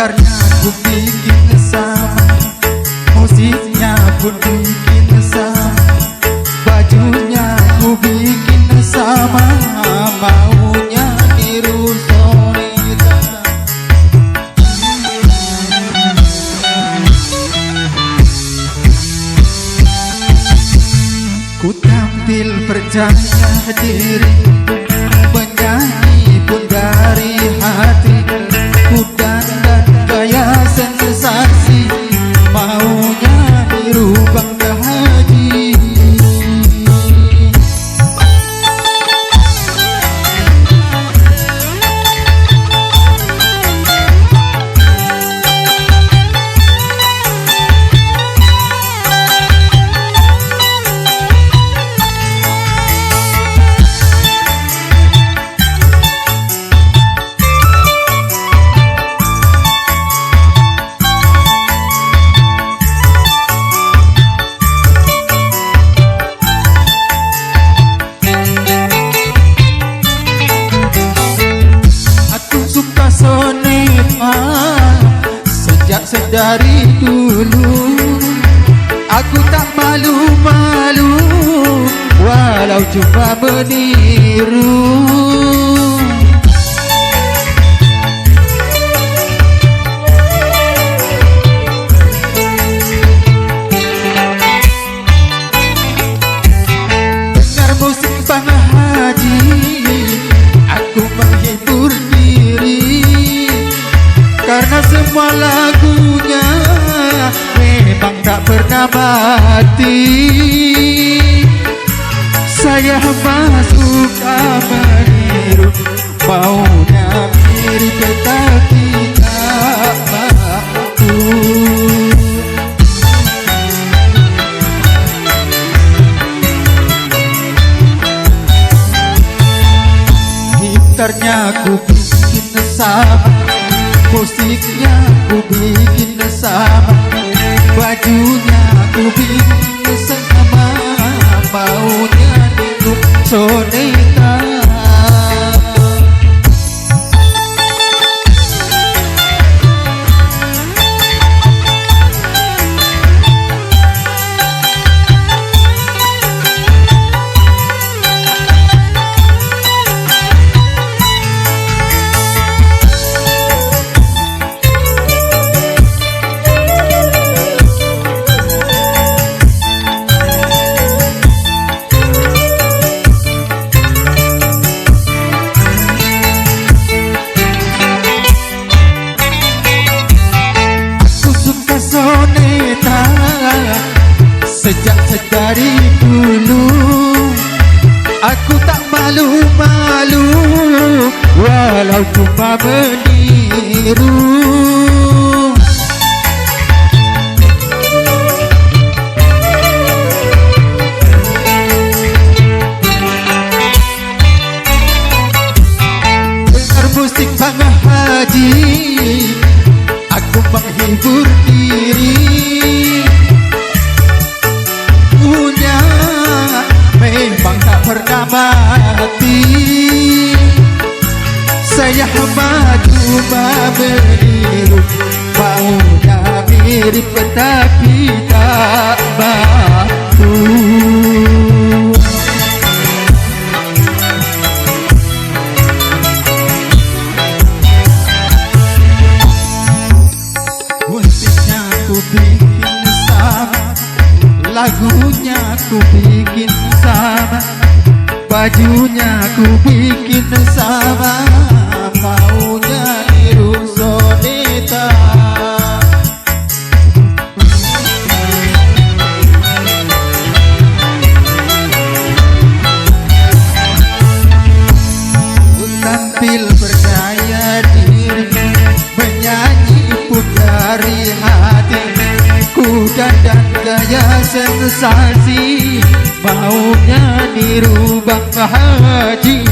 gitarnya ku bikin sama, musiknya pun bikin sama, bajunya ku bikin sama, maunya niru Sonita. Ku tampil percaya diri, menyanyi pun dari hati, ku dandan gaya sensasi, maunya niru Bang Haji. Sejak sedari dulu aku tak malu-malu, walau cuma meniru. Dengar musik Bang Haji, aku menghibur diri, karena semua lagunya memang tak pernah mati. Saya suka meniru, maunya mirip tetapi tak mampu. Gitarnya ku bikin sama, musiknya ku bikin sama, bajunya ku bikin sama, maunya niru Sonita. Sejak sedari dulu aku tak malu-malu, walau cuma meniru. Dengar musik Bang Haji, aku menghibur diri, memang tak pernah mati. Saya cuma meniru, maunya mirip tetapi tak mampu. Musiknya ku bikin sama, lagunya ku bikin sama, bajunya ku bikin sama, maunya niru Sonita. Ku tampil percaya diri, menyanyi pun dari hati, ku dandan gaya sensasi, maunya niru Bang Haji.